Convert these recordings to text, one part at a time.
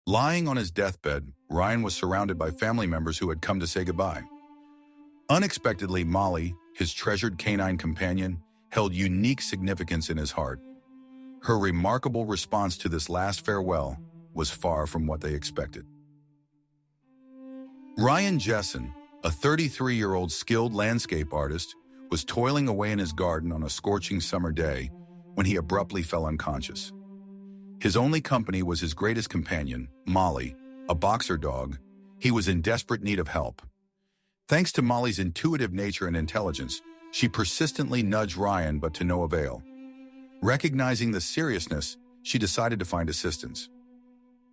Lying on his deathbed, Ryan was surrounded by family members who had come to say goodbye. Unexpectedly, Molly, his treasured canine companion, held unique significance in his heart. Her remarkable response to this last farewell was far from what they expected. Ryan Jessen, a 33-year-old skilled landscape artist, was toiling away in his garden on a scorching summer day when he abruptly fell unconscious. His only company was his greatest companion, Molly, a boxer dog. He was in desperate need of help. Thanks to Molly's intuitive nature and intelligence, she persistently nudged Ryan, but to no avail. Recognizing the seriousness, she decided to find assistance.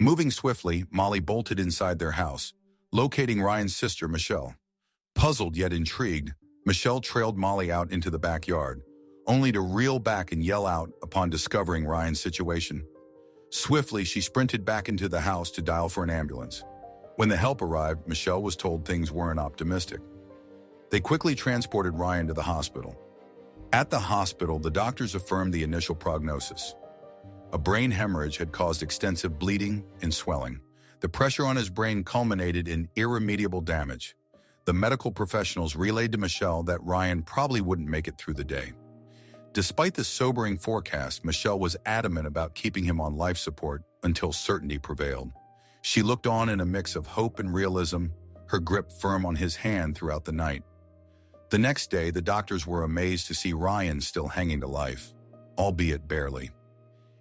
Moving swiftly, Molly bolted inside their house, locating Ryan's sister, Michelle. Puzzled yet intrigued, Michelle trailed Molly out into the backyard, only to reel back and yell out upon discovering Ryan's situation. Swiftly, she sprinted back into the house to dial for an ambulance. When the help arrived, Michelle was told things weren't optimistic. They quickly transported Ryan to the hospital. At the hospital, the doctors affirmed the initial prognosis. A brain hemorrhage had caused extensive bleeding and swelling. The pressure on his brain culminated in irremediable damage. The medical professionals relayed to Michelle that Ryan probably wouldn't make it through the day. Despite the sobering forecast, Michelle was adamant about keeping him on life support until certainty prevailed. She looked on in a mix of hope and realism, her grip firm on his hand throughout the night. The next day, the doctors were amazed to see Ryan still hanging to life, albeit barely.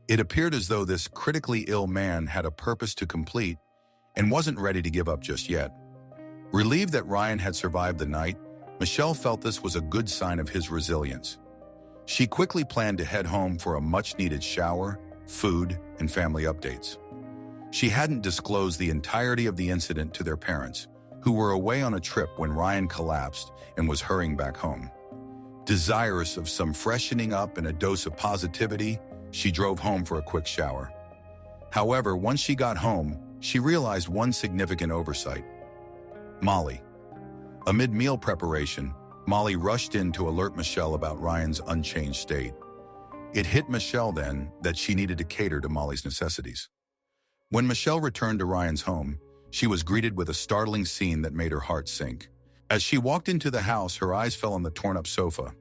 It appeared as though this critically ill man had a purpose to complete and wasn't ready to give up just yet. Relieved that Ryan had survived the night, Michelle felt this was a good sign of his resilience. She quickly planned to head home for a much-needed shower, food, and family updates. She hadn't disclosed the entirety of the incident to their parents, who were away on a trip when Ryan collapsed and was hurrying back home. Desirous of some freshening up and a dose of positivity, she drove home for a quick shower. However, once she got home, she realized one significant oversight. Molly. Amid meal preparation, Molly rushed in to alert Michelle about Ryan's unchanged state. It hit Michelle then that she needed to cater to Molly's necessities. When Michelle returned to Ryan's home, she was greeted with a startling scene that made her heart sink. As she walked into the house, her eyes fell on the torn-up sofa.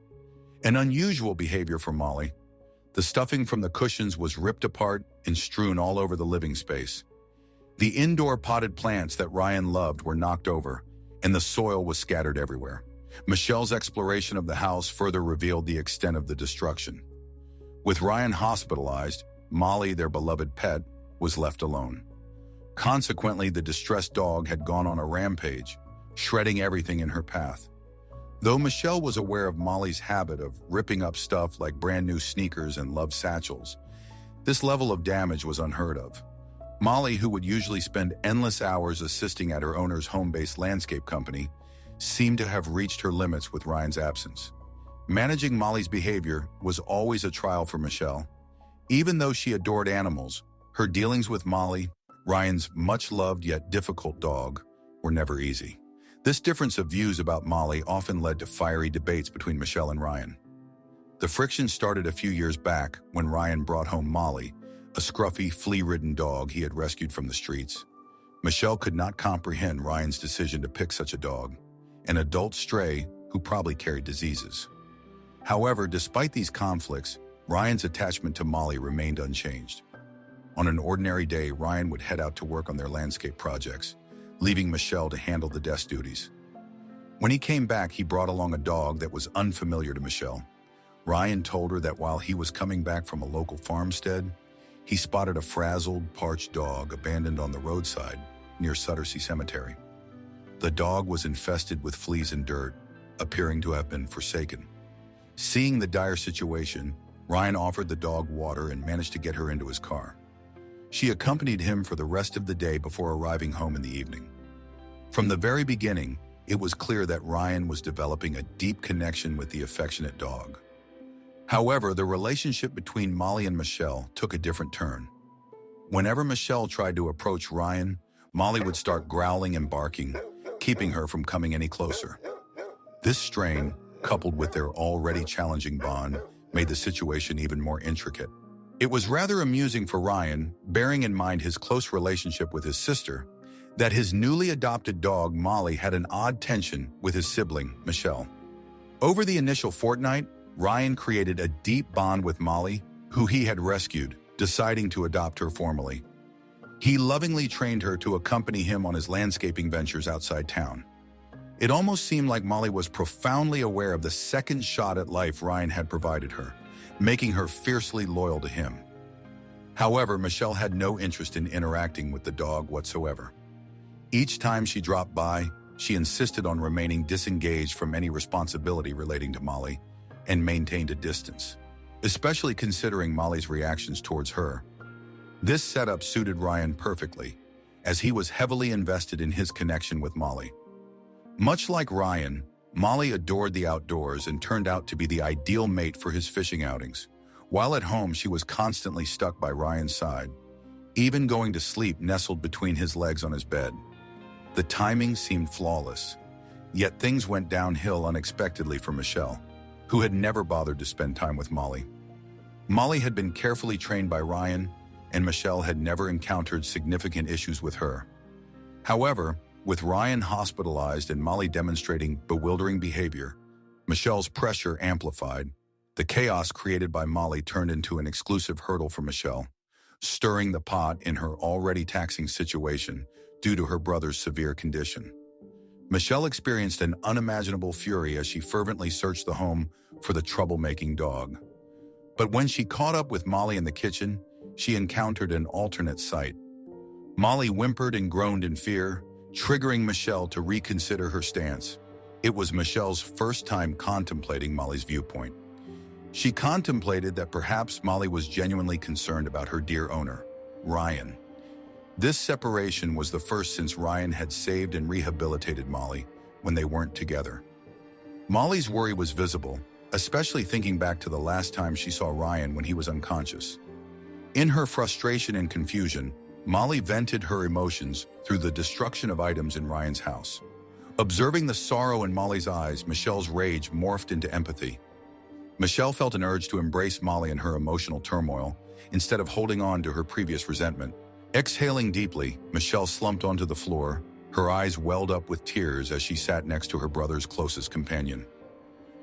An unusual behavior for Molly. The stuffing from the cushions was ripped apart and strewn all over the living space. The indoor potted plants that Ryan loved were knocked over, and the soil was scattered everywhere. Michelle's exploration of the house further revealed the extent of the destruction. With Ryan hospitalized, Molly, their beloved pet, was left alone. Consequently, the distressed dog had gone on a rampage, shredding everything in her path. Though Michelle was aware of Molly's habit of ripping up stuff like brand new sneakers and love satchels, this level of damage was unheard of. Molly, who would usually spend endless hours assisting at her owner's home-based landscape company, seemed to have reached her limits with Ryan's absence. Managing Molly's behavior was always a trial for Michelle. Even though she adored animals, her dealings with Molly, Ryan's much-loved yet difficult dog, were never easy. This difference of views about Molly often led to fiery debates between Michelle and Ryan. The friction started a few years back when Ryan brought home Molly, a scruffy, flea-ridden dog he had rescued from the streets. Michelle could not comprehend Ryan's decision to pick such a dog, an adult stray who probably carried diseases. However, despite these conflicts, Ryan's attachment to Molly remained unchanged. On an ordinary day, Ryan would head out to work on their landscape projects, leaving Michelle to handle the desk duties. When he came back, he brought along a dog that was unfamiliar to Michelle. Ryan told her that while he was coming back from a local farmstead, he spotted a frazzled, parched dog abandoned on the roadside near Suttersea Cemetery. The dog was infested with fleas and dirt, appearing to have been forsaken. Seeing the dire situation, Ryan offered the dog water and managed to get her into his car. She accompanied him for the rest of the day before arriving home in the evening. From the very beginning, it was clear that Ryan was developing a deep connection with the affectionate dog. However, the relationship between Molly and Michelle took a different turn. Whenever Michelle tried to approach Ryan, Molly would start growling and barking, keeping her from coming any closer. This strain, coupled with their already challenging bond, made the situation even more intricate. It was rather amusing for Ryan, bearing in mind his close relationship with his sister, that his newly adopted dog Molly had an odd tension with his sibling, Michelle. Over the initial fortnight, Ryan created a deep bond with Molly, who he had rescued, deciding to adopt her formally. He lovingly trained her to accompany him on his landscaping ventures outside town. It almost seemed like Molly was profoundly aware of the second shot at life Ryan had provided her, making her fiercely loyal to him. However, Michelle had no interest in interacting with the dog whatsoever. Each time she dropped by, she insisted on remaining disengaged from any responsibility relating to Molly and maintained a distance, especially considering Molly's reactions towards her. This setup suited Ryan perfectly, as he was heavily invested in his connection with Molly. Much like Ryan, Molly adored the outdoors and turned out to be the ideal mate for his fishing outings. While at home, she was constantly stuck by Ryan's side, even going to sleep nestled between his legs on his bed. The timing seemed flawless, yet things went downhill unexpectedly for Michelle, who had never bothered to spend time with Molly. Molly had been carefully trained by Ryan, and Michelle had never encountered significant issues with her. However, with Ryan hospitalized and Molly demonstrating bewildering behavior, Michelle's pressure amplified. The chaos created by Molly turned into an exclusive hurdle for Michelle, stirring the pot in her already taxing situation due to her brother's severe condition. Michelle experienced an unimaginable fury as she fervently searched the home for the troublemaking dog. But when she caught up with Molly in the kitchen, she encountered an alternate sight. Molly whimpered and groaned in fear, triggering Michelle to reconsider her stance. It was Michelle's first time contemplating Molly's viewpoint. She contemplated that perhaps Molly was genuinely concerned about her dear owner, Ryan. This separation was the first since Ryan had saved and rehabilitated Molly when they weren't together. Molly's worry was visible, especially thinking back to the last time she saw Ryan when he was unconscious. In her frustration and confusion, Molly vented her emotions through the destruction of items in Ryan's house. Observing the sorrow in Molly's eyes, Michelle's rage morphed into empathy. Michelle felt an urge to embrace Molly in her emotional turmoil, instead of holding on to her previous resentment. Exhaling deeply, Michelle slumped onto the floor, her eyes welled up with tears as she sat next to her brother's closest companion.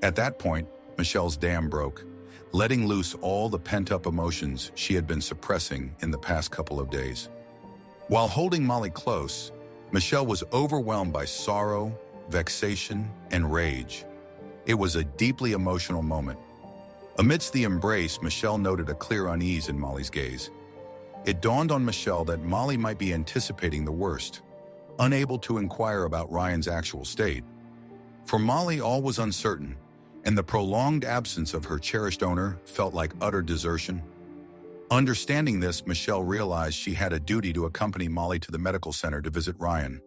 At that point, Michelle's dam broke, letting loose all the pent-up emotions she had been suppressing in the past couple of days. While holding Molly close, Michelle was overwhelmed by sorrow, vexation, and rage. It was a deeply emotional moment. Amidst the embrace, Michelle noted a clear unease in Molly's gaze. It dawned on Michelle that Molly might be anticipating the worst, unable to inquire about Ryan's actual state. For Molly, all was uncertain, and the prolonged absence of her cherished owner felt like utter desertion. Understanding this, Michelle realized she had a duty to accompany Molly to the medical center to visit Ryan.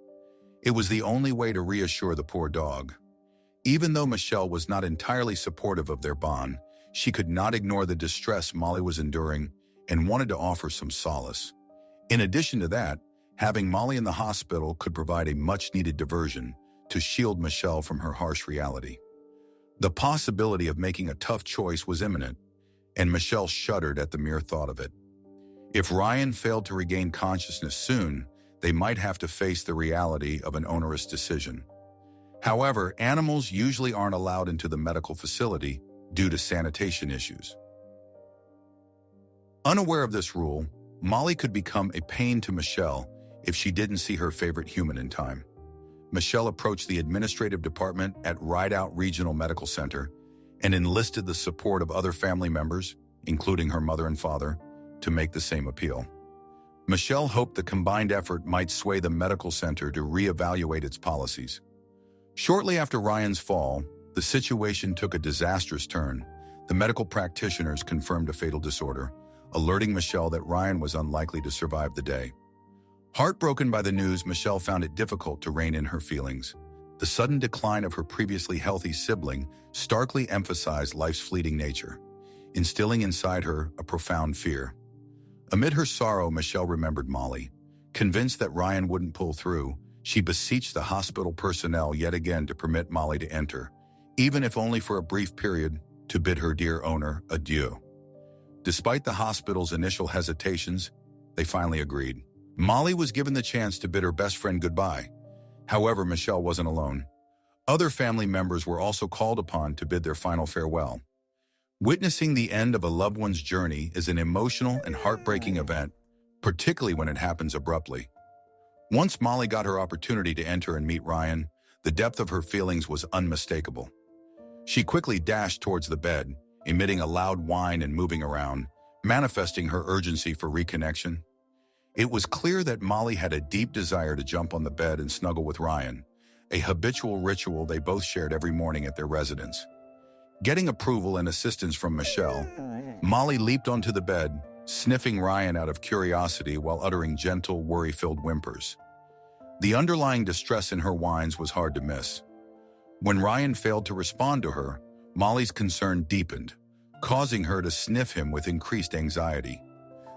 It was the only way to reassure the poor dog. Even though Michelle was not entirely supportive of their bond, she could not ignore the distress Molly was enduring and wanted to offer some solace. In addition to that, having Molly in the hospital could provide a much-needed diversion to shield Michelle from her harsh reality. The possibility of making a tough choice was imminent, and Michelle shuddered at the mere thought of it. If Ryan failed to regain consciousness soon, they might have to face the reality of an onerous decision. However, animals usually aren't allowed into the medical facility due to sanitation issues. Unaware of this rule, Molly could become a pain to Michelle if she didn't see her favorite human in time. Michelle approached the administrative department at Rideout Regional Medical Center and enlisted the support of other family members, including her mother and father, to make the same appeal. Michelle hoped the combined effort might sway the medical center to reevaluate its policies. Shortly after Ryan's fall, the situation took a disastrous turn. The medical practitioners confirmed a fatal disorder, alerting Michelle that Ryan was unlikely to survive the day. Heartbroken by the news, Michelle found it difficult to rein in her feelings. The sudden decline of her previously healthy sibling starkly emphasized life's fleeting nature, instilling inside her a profound fear. Amid her sorrow, Michelle remembered Molly. Convinced that Ryan wouldn't pull through, she beseeched the hospital personnel yet again to permit Molly to enter, even if only for a brief period, to bid her dear owner adieu. Despite the hospital's initial hesitations, they finally agreed. Molly was given the chance to bid her best friend goodbye. However, Michelle wasn't alone. Other family members were also called upon to bid their final farewell. Witnessing the end of a loved one's journey is an emotional and heartbreaking event, particularly when it happens abruptly. Once Molly got her opportunity to enter and meet Ryan, the depth of her feelings was unmistakable. She quickly dashed towards the bed, emitting a loud whine and moving around, manifesting her urgency for reconnection. It was clear that Molly had a deep desire to jump on the bed and snuggle with Ryan, a habitual ritual they both shared every morning at their residence. Getting approval and assistance from Michelle, Molly leaped onto the bed, sniffing Ryan out of curiosity while uttering gentle, worry-filled whimpers. The underlying distress in her whines was hard to miss. When Ryan failed to respond to her, Molly's concern deepened, causing her to sniff him with increased anxiety.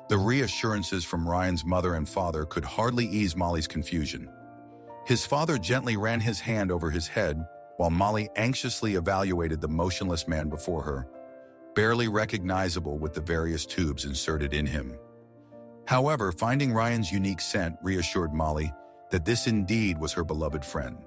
The reassurances from Ryan's mother and father could hardly ease Molly's confusion. His father gently ran his hand over his head, while Molly anxiously evaluated the motionless man before her, barely recognizable with the various tubes inserted in him. However, finding Ryan's unique scent reassured Molly that this indeed was her beloved friend.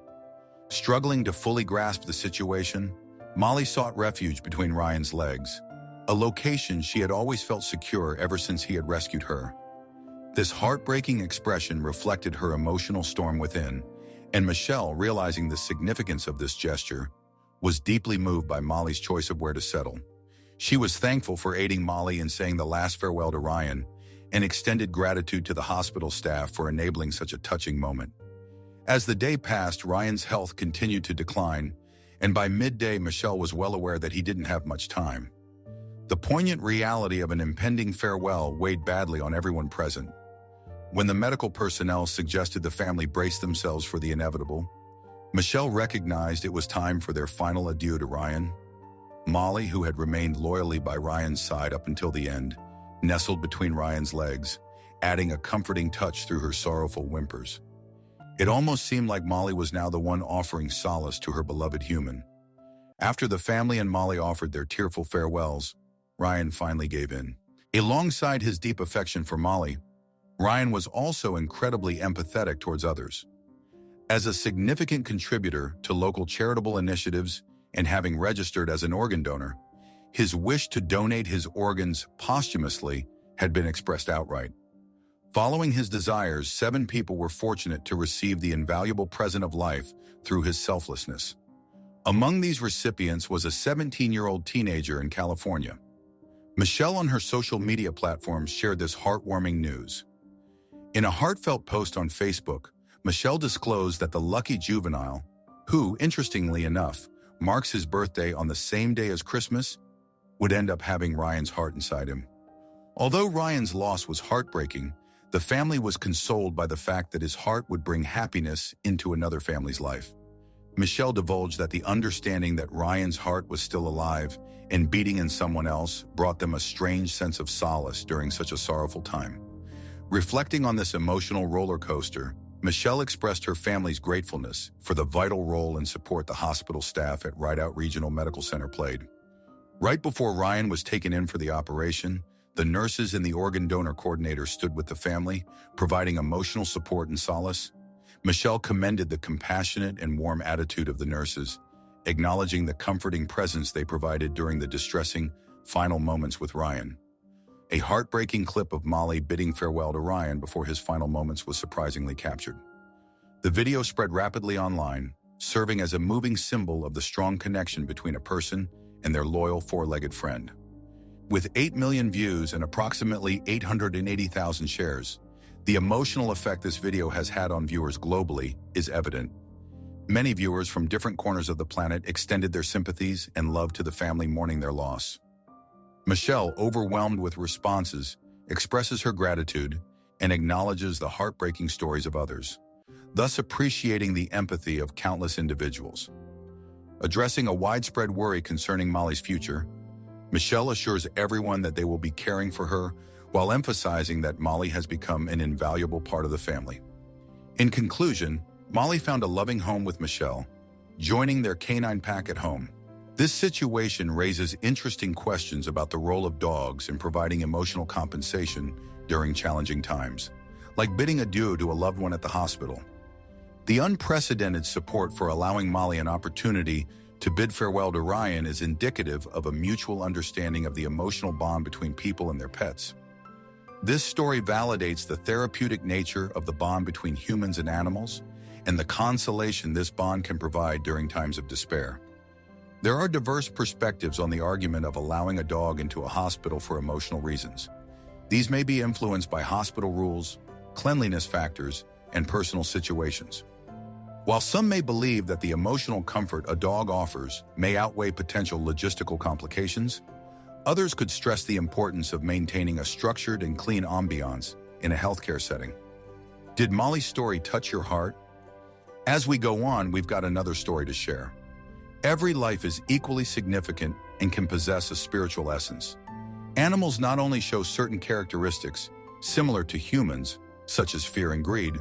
Struggling to fully grasp the situation, Molly sought refuge between Ryan's legs, a location she had always felt secure ever since he had rescued her. This heartbreaking expression reflected her emotional storm within, and Michelle, realizing the significance of this gesture, was deeply moved by Molly's choice of where to settle. She was thankful for aiding Molly in saying the last farewell to Ryan, and extended gratitude to the hospital staff for enabling such a touching moment. As the day passed, Ryan's health continued to decline, and by midday, Michelle was well aware that he didn't have much time. The poignant reality of an impending farewell weighed badly on everyone present. When the medical personnel suggested the family brace themselves for the inevitable, Michelle recognized it was time for their final adieu to Ryan. Molly, who had remained loyally by Ryan's side up until the end, nestled between Ryan's legs, adding a comforting touch through her sorrowful whimpers. It almost seemed like Molly was now the one offering solace to her beloved human. After the family and Molly offered their tearful farewells, Ryan finally gave in. Alongside his deep affection for Molly, Ryan was also incredibly empathetic towards others. As a significant contributor to local charitable initiatives and having registered as an organ donor, his wish to donate his organs posthumously had been expressed outright. Following his desires, 7 people were fortunate to receive the invaluable present of life through his selflessness. Among these recipients was a 17-year-old teenager in California. Michelle on her social media platforms shared this heartwarming news. In a heartfelt post on Facebook, Michelle disclosed that the lucky juvenile, who, interestingly enough, marks his birthday on the same day as Christmas, would end up having Ryan's heart inside him. Although Ryan's loss was heartbreaking, the family was consoled by the fact that his heart would bring happiness into another family's life. Michelle divulged that the understanding that Ryan's heart was still alive and beating in someone else brought them a strange sense of solace during such a sorrowful time. Reflecting on this emotional roller coaster, Michelle expressed her family's gratefulness for the vital role and support the hospital staff at Rideout Regional Medical Center played. Right before Ryan was taken in for the operation, the nurses and the organ donor coordinator stood with the family, providing emotional support and solace. Michelle commended the compassionate and warm attitude of the nurses, acknowledging the comforting presence they provided during the distressing final moments with Ryan. A heartbreaking clip of Molly bidding farewell to Ryan before his final moments was surprisingly captured. The video spread rapidly online, serving as a moving symbol of the strong connection between a person and their loyal 4-legged friend. With 8 million views and approximately 880,000 shares, the emotional effect this video has had on viewers globally is evident. Many viewers from different corners of the planet extended their sympathies and love to the family mourning their loss. Michelle, overwhelmed with responses, expresses her gratitude and acknowledges the heartbreaking stories of others, thus appreciating the empathy of countless individuals. Addressing a widespread worry concerning Molly's future, Michelle assures everyone that they will be caring for her while emphasizing that Molly has become an invaluable part of the family. In conclusion, Molly found a loving home with Michelle, joining their canine pack at home. This situation raises interesting questions about the role of dogs in providing emotional compensation during challenging times, like bidding adieu to a loved one at the hospital. The unprecedented support for allowing Molly an opportunity to bid farewell to Ryan is indicative of a mutual understanding of the emotional bond between people and their pets. This story validates the therapeutic nature of the bond between humans and animals and the consolation this bond can provide during times of despair. There are diverse perspectives on the argument of allowing a dog into a hospital for emotional reasons. These may be influenced by hospital rules, cleanliness factors, and personal situations. While some may believe that the emotional comfort a dog offers may outweigh potential logistical complications, others could stress the importance of maintaining a structured and clean ambiance in a healthcare setting. Did Molly's story touch your heart? As we go on, we've got another story to share. Every life is equally significant and can possess a spiritual essence. Animals not only show certain characteristics similar to humans, such as fear and greed,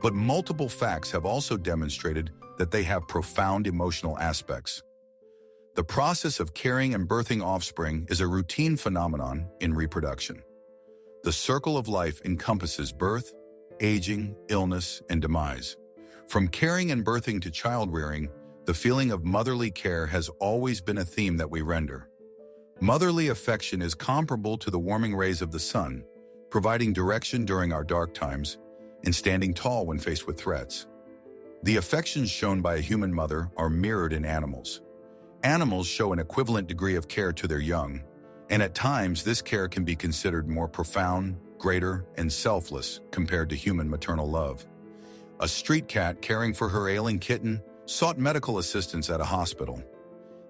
but multiple facts have also demonstrated that they have profound emotional aspects. The process of carrying and birthing offspring is a routine phenomenon in reproduction. The circle of life encompasses birth, aging, illness, and demise. From caring and birthing to child-rearing, the feeling of motherly care has always been a theme that we render. Motherly affection is comparable to the warming rays of the sun, providing direction during our dark times and standing tall when faced with threats. The affections shown by a human mother are mirrored in animals. Animals show an equivalent degree of care to their young, and at times this care can be considered more profound, greater, and selfless compared to human maternal love. A street cat caring for her ailing kitten sought medical assistance at a hospital.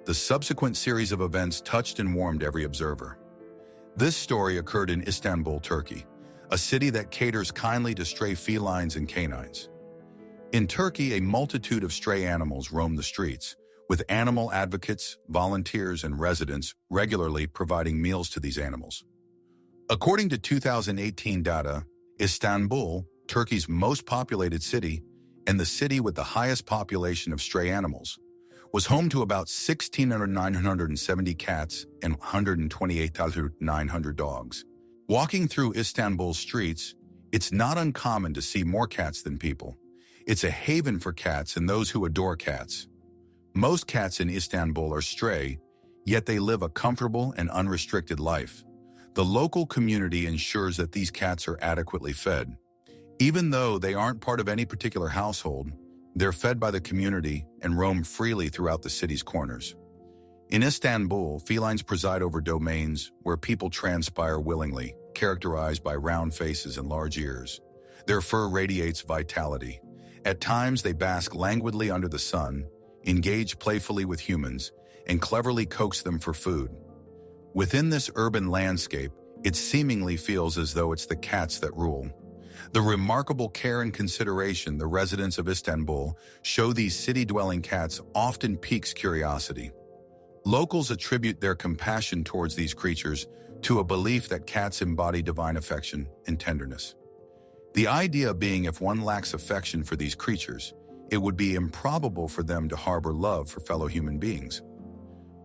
The subsequent series of events touched and warmed every observer. This story occurred in Istanbul, Turkey, a city that caters kindly to stray felines and canines. In Turkey, a multitude of stray animals roam the streets, with animal advocates, volunteers, and residents regularly providing meals to these animals. According to 2018 data, Istanbul, Turkey's most populated city, and the city with the highest population of stray animals, was home to about 1,970 cats and 128,900 dogs. Walking through Istanbul's streets, it's not uncommon to see more cats than people. It's a haven for cats and those who adore cats. Most cats in Istanbul are stray, yet they live a comfortable and unrestricted life. The local community ensures that these cats are adequately fed. Even though they aren't part of any particular household, they're fed by the community and roam freely throughout the city's corners. In Istanbul, felines preside over domains where people transpire willingly, characterized by round faces and large ears. Their fur radiates vitality. At times, they bask languidly under the sun, engage playfully with humans, and cleverly coax them for food. Within this urban landscape, it seemingly feels as though it's the cats that rule. The remarkable care and consideration the residents of Istanbul show these city-dwelling cats often piques curiosity. Locals attribute their compassion towards these creatures to a belief that cats embody divine affection and tenderness. The idea being if one lacks affection for these creatures, it would be improbable for them to harbor love for fellow human beings.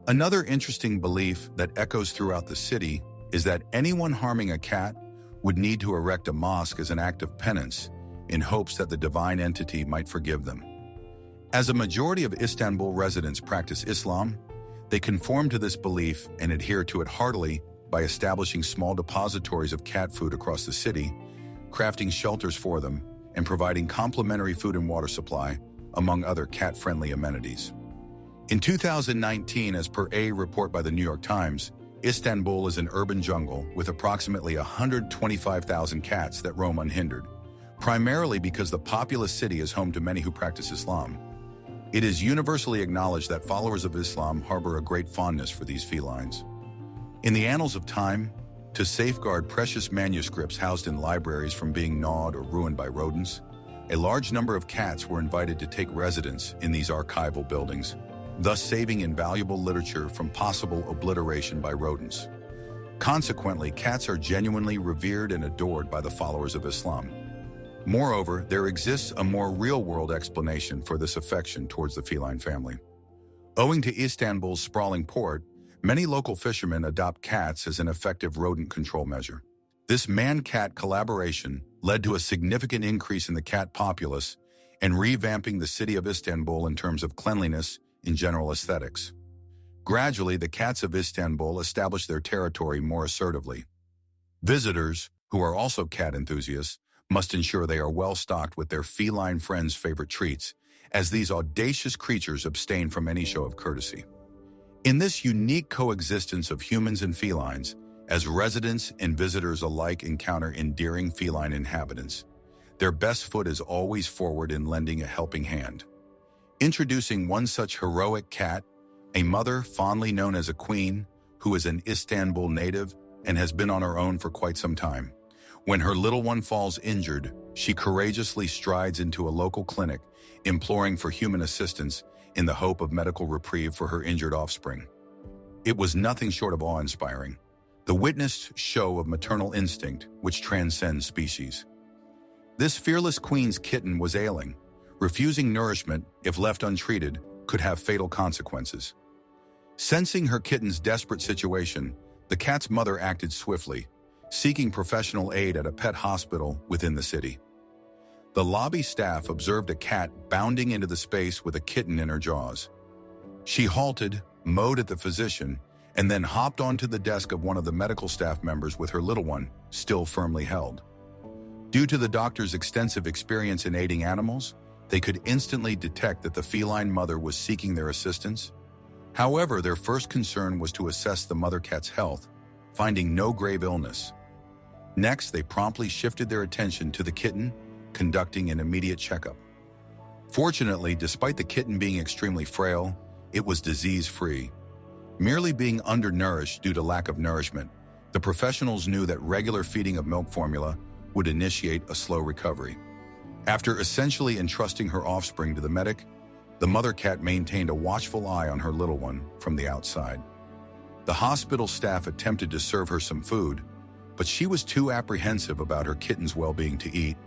Another interesting belief that echoes throughout the city is that anyone harming a cat would need to erect a mosque as an act of penance in hopes that the divine entity might forgive them. As a majority of Istanbul residents practice Islam, they conform to this belief and adhere to it heartily by establishing small depositories of cat food across the city, crafting shelters for them, and providing complimentary food and water supply, among other cat-friendly amenities. In 2019, as per a report by the New York Times, Istanbul is an urban jungle with approximately 125,000 cats that roam unhindered, primarily because the populous city is home to many who practice Islam. It is universally acknowledged that followers of Islam harbor a great fondness for these felines. In the annals of time, to safeguard precious manuscripts housed in libraries from being gnawed or ruined by rodents, a large number of cats were invited to take residence in these archival buildings, thus saving invaluable literature from possible obliteration by rodents. Consequently, cats are genuinely revered and adored by the followers of Islam. Moreover, there exists a more real-world explanation for this affection towards the feline family. Owing to Istanbul's sprawling port, many local fishermen adopt cats as an effective rodent control measure. This man-cat collaboration led to a significant increase in the cat populace and revamping the city of Istanbul in terms of cleanliness and general aesthetics. Gradually, the cats of Istanbul established their territory more assertively. Visitors, who are also cat enthusiasts, must ensure they are well stocked with their feline friends' favorite treats, as these audacious creatures abstain from any show of courtesy. In this unique coexistence of humans and felines, as residents and visitors alike encounter endearing feline inhabitants, their best foot is always forward in lending a helping hand. Introducing one such heroic cat, a mother fondly known as a queen, who is an Istanbul native and has been on her own for quite some time. When her little one falls injured, she courageously strides into a local clinic, imploring for human assistance in the hope of medical reprieve for her injured offspring. It was nothing short of awe-inspiring, the witnessed show of maternal instinct which transcends species. This fearless queen's kitten was ailing. Refusing nourishment, if left untreated, could have fatal consequences. Sensing her kitten's desperate situation, the cat's mother acted swiftly, seeking professional aid at a pet hospital within the city. The lobby staff observed a cat bounding into the space with a kitten in her jaws. She halted, mowed at the physician, and then hopped onto the desk of one of the medical staff members with her little one, still firmly held. Due to the doctor's extensive experience in aiding animals, they could instantly detect that the feline mother was seeking their assistance. However, their first concern was to assess the mother cat's health, finding no grave illness. Next, they promptly shifted their attention to the kitten, conducting an immediate checkup. Fortunately, despite the kitten being extremely frail, it was disease-free. Merely being undernourished due to lack of nourishment, the professionals knew that regular feeding of milk formula would initiate a slow recovery. After essentially entrusting her offspring to the medic, the mother cat maintained a watchful eye on her little one from the outside. The hospital staff attempted to serve her some food, but she was too apprehensive about her kitten's well-being to eat,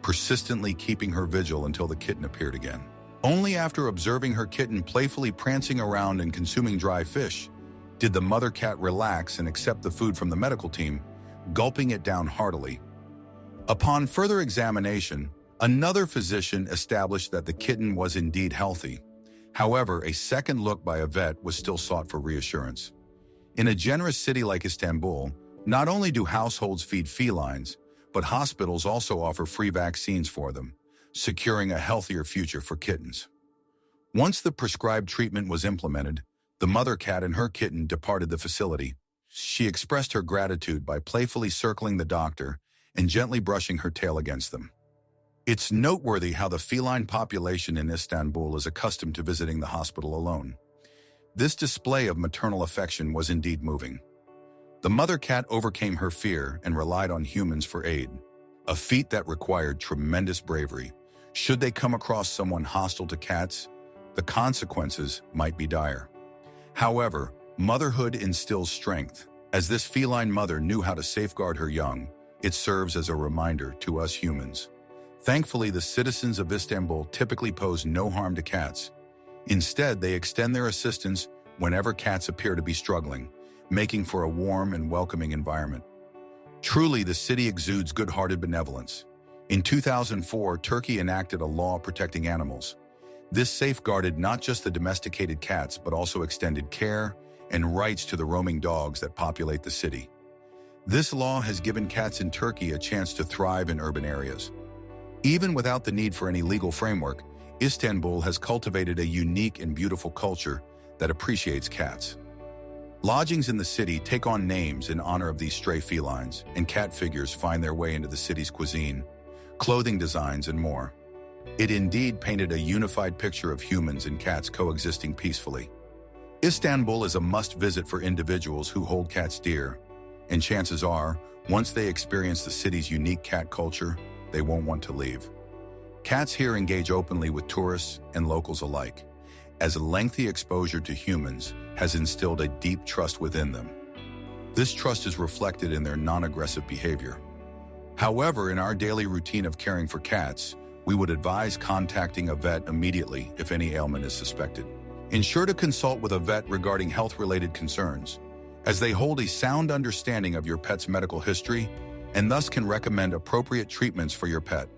persistently keeping her vigil until the kitten appeared again. Only after observing her kitten playfully prancing around and consuming dry fish did the mother cat relax and accept the food from the medical team, gulping it down heartily. Upon further examination, another physician established that the kitten was indeed healthy. However, a second look by a vet was still sought for reassurance. In a generous city like Istanbul, not only do households feed felines, but hospitals also offer free vaccines for them, securing a healthier future for kittens. Once the prescribed treatment was implemented, the mother cat and her kitten departed the facility. She expressed her gratitude by playfully circling the doctor and gently brushing her tail against them. It's noteworthy how the feline population in Istanbul is accustomed to visiting the hospital alone. This display of maternal affection was indeed moving. The mother cat overcame her fear and relied on humans for aid, a feat that required tremendous bravery. Should they come across someone hostile to cats, the consequences might be dire. However, motherhood instills strength. As this feline mother knew how to safeguard her young, it serves as a reminder to us humans. Thankfully, the citizens of Istanbul typically pose no harm to cats. Instead, they extend their assistance whenever cats appear to be struggling, making for a warm and welcoming environment. Truly, the city exudes good-hearted benevolence. In 2004, Turkey enacted a law protecting animals. This safeguarded not just the domesticated cats, but also extended care and rights to the roaming dogs that populate the city. This law has given cats in Turkey a chance to thrive in urban areas. Even without the need for any legal framework, Istanbul has cultivated a unique and beautiful culture that appreciates cats. Lodgings in the city take on names in honor of these stray felines, and cat figures find their way into the city's cuisine, clothing designs, and more. It indeed painted a unified picture of humans and cats coexisting peacefully. Istanbul is a must-visit for individuals who hold cats dear, and chances are, once they experience the city's unique cat culture, they won't want to leave. Cats here engage openly with tourists and locals alike, as lengthy exposure to humans has instilled a deep trust within them. This trust is reflected in their non-aggressive behavior. However, in our daily routine of caring for cats, we would advise contacting a vet immediately if any ailment is suspected. Ensure to consult with a vet regarding health-related concerns, as they hold a sound understanding of your pet's medical history and thus can recommend appropriate treatments for your pet.